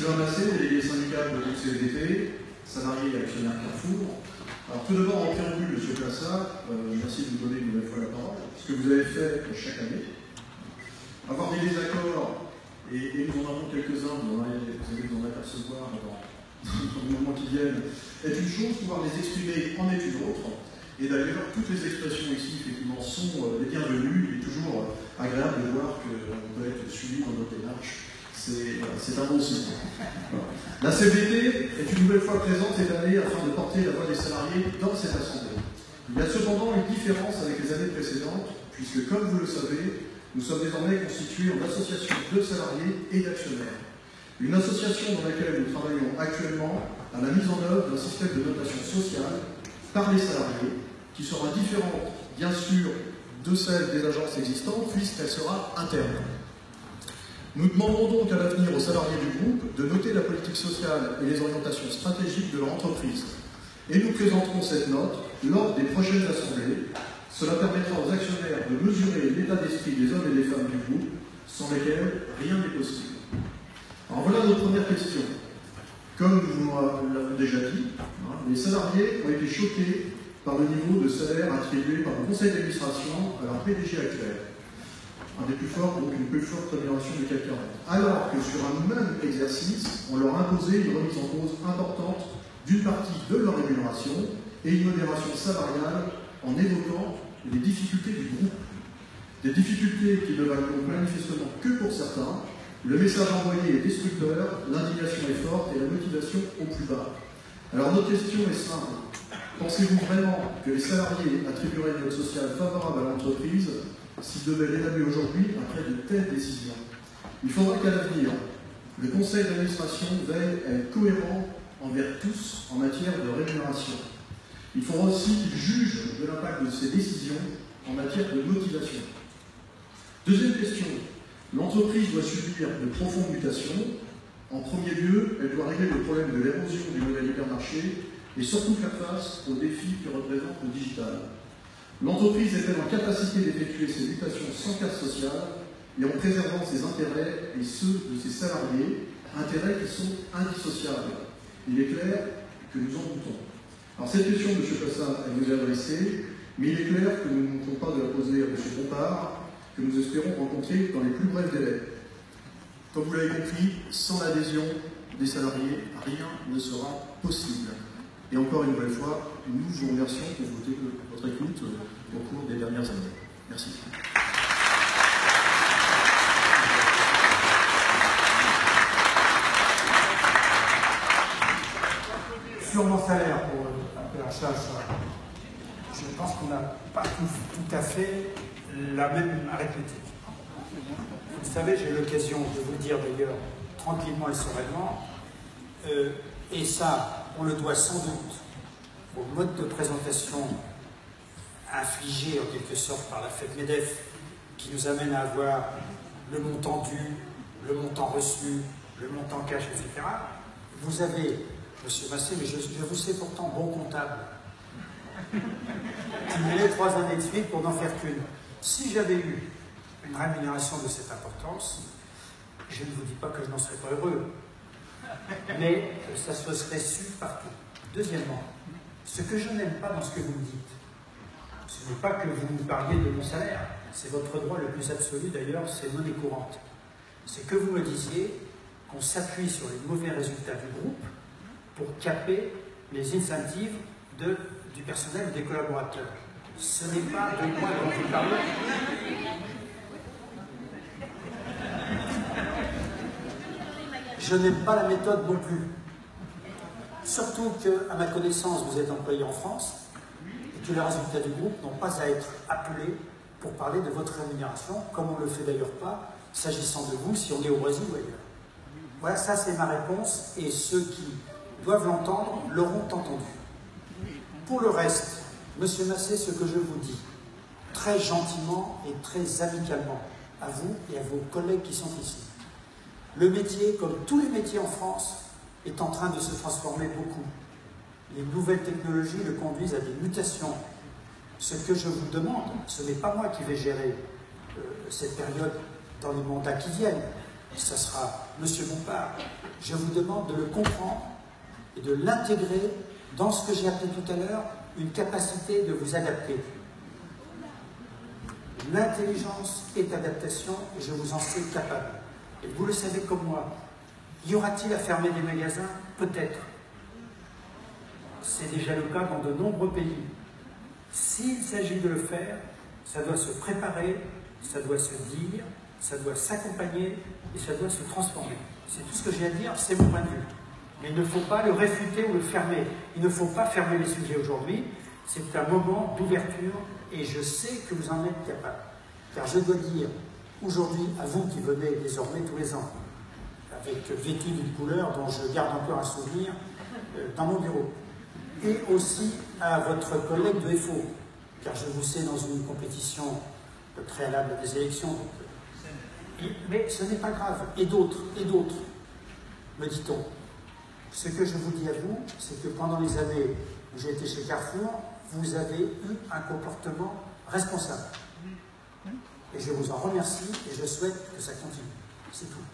Sylvain Massé, délégué syndical de CFDT, salarié et actionnaire Carrefour. Alors tout d'abord, en préambule, M. Plassa, merci de nous donner une nouvelle fois la parole. Ce que vous avez fait chaque année, avoir des désaccords, et nous en avons quelques-uns, vous allez vous en apercevoir dans les moments qui viennent, est une chose, pouvoir les exprimer en est une autre. Et d'ailleurs, toutes les expressions ici, effectivement, sont les bienvenues. Il est toujours agréable de voir qu'on peut être suivi dans notre démarche. C'est un bon signe. Voilà. La CFDT est une nouvelle fois présente cette année afin de porter la voix des salariés dans cette assemblée. Il y a cependant une différence avec les années précédentes, puisque, comme vous le savez, nous sommes désormais constitués en association de salariés et d'actionnaires. Une association dans laquelle nous travaillons actuellement à la mise en œuvre d'un système de notation sociale par les salariés, qui sera différente, bien sûr, de celle des agences existantes, puisqu'elle sera interne. Nous demandons donc à l'avenir aux salariés du groupe de noter la politique sociale et les orientations stratégiques de leur entreprise. Et nous présenterons cette note lors des prochaines assemblées. Cela permettra aux actionnaires de mesurer l'état d'esprit des hommes et des femmes du groupe, sans lesquels rien n'est possible. Alors voilà notre première question. Comme nous l'avons déjà dit, les salariés ont été choqués par le niveau de salaire attribué par le conseil d'administration à leur PDG actuel. Un des plus forts, donc une plus forte rémunération du CAC 40. Alors que sur un même exercice, on leur imposait une remise en cause importante d'une partie de leur rémunération et une modération salariale en évoquant les difficultés du groupe. Des difficultés qui ne valent donc manifestement que pour certains. Le message envoyé est destructeur, l'indignation est forte et la motivation au plus bas. Alors notre question est simple. Pensez-vous vraiment que les salariés attribueraient une note sociale favorable à l'entreprise s'ils devaient l'évaluer aujourd'hui après de telles décisions? Il faudra qu'à l'avenir, le conseil d'administration veille à être cohérent envers tous en matière de rémunération. Il faudra aussi qu'il juge de l'impact de ces décisions en matière de motivation. Deuxième question. L'entreprise doit subir de profondes mutations. En premier lieu, elle doit régler le problème de l'érosion du modèle hypermarché et surtout faire face aux défis que représente le digital. L'entreprise est-elle en capacité d'effectuer ces mutations sans casse sociale et en préservant ses intérêts et ceux de ses salariés, intérêts qui sont indissociables? Il est clair que nous en doutons. Alors cette question, M. Plassa, elle nous est adressée, mais il est clair que nous ne manquons pas de la poser à M. Bompard, que nous espérons rencontrer dans les plus brefs délais. Comme vous l'avez compris, sans l'adhésion des salariés, rien ne sera possible. Et encore une nouvelle fois, nous vous remercions pour votre écoute au cours des dernières années. Merci. Sur mon salaire pour PHH, je pense qu'on n'a pas tout à fait la même arithmétique. Vous savez, j'ai eu l'occasion de vous le dire d'ailleurs tranquillement et sereinement, et ça, on le doit sans doute au mode de présentation infligé en quelque sorte par la FEDMEDEF, qui nous amène à avoir le montant dû, le montant reçu, le montant cash, etc. Vous avez, M. Massé, mais je vous sais pourtant bon comptable, cumulé 3 années de suite pour n'en faire qu'une. Si j'avais eu une rémunération de cette importance, je ne vous dis pas que je n'en serais pas heureux, mais ça se serait su partout. Deuxièmement, ce que je n'aime pas dans ce que vous me dites, ce n'est pas que vous me parliez de mon salaire, c'est votre droit le plus absolu d'ailleurs, c'est monnaie courante. C'est que vous me disiez qu'on s'appuie sur les mauvais résultats du groupe pour caper les incentives du personnel et des collaborateurs. Ce n'est pas de moi dont vous parlez. Je n'aime pas la méthode non plus. Surtout qu'à ma connaissance, vous êtes employé en France et que les résultats du groupe n'ont pas à être appelés pour parler de votre rémunération, comme on ne le fait d'ailleurs pas s'agissant de vous si on est au Brésil ou ailleurs. Voilà, ça c'est ma réponse et ceux qui doivent l'entendre l'auront entendu. Pour le reste, Monsieur Massé, ce que je vous dis, très gentiment et très amicalement, à vous et à vos collègues qui sont ici, le métier, comme tous les métiers en France, est en train de se transformer beaucoup. Les nouvelles technologies le conduisent à des mutations. Ce que je vous demande, ce n'est pas moi qui vais gérer cette période dans les mandats qui viennent. ça sera M. Bompard, je vous demande de le comprendre et de l'intégrer dans ce que j'ai appelé tout à l'heure une capacité de vous adapter. L'intelligence est adaptation et je vous en sais capable. Et vous le savez comme moi. Y aura-t-il à fermer des magasins? Peut-être. C'est déjà le cas dans de nombreux pays. S'il s'agit de le faire, ça doit se préparer, ça doit se dire, ça doit s'accompagner et ça doit se transformer. C'est tout ce que j'ai à dire, c'est mon point de vue. Mais il ne faut pas le réfuter ou le fermer. Il ne faut pas fermer les sujets aujourd'hui. C'est un moment d'ouverture et je sais que vous en êtes capable. Car je dois dire aujourd'hui à vous qui venez désormais tous les ans, avec vêtu d'une couleur dont je garde encore un souvenir dans mon bureau, et aussi à votre collègue de FO, car je vous sais dans une compétition préalable à des élections. Mais ce n'est pas grave. Et d'autres, me dit-on. Ce que je vous dis à vous, c'est que pendant les années où j'ai été chez Carrefour, vous avez eu un comportement responsable. Et je vous en remercie et je souhaite que ça continue. C'est tout.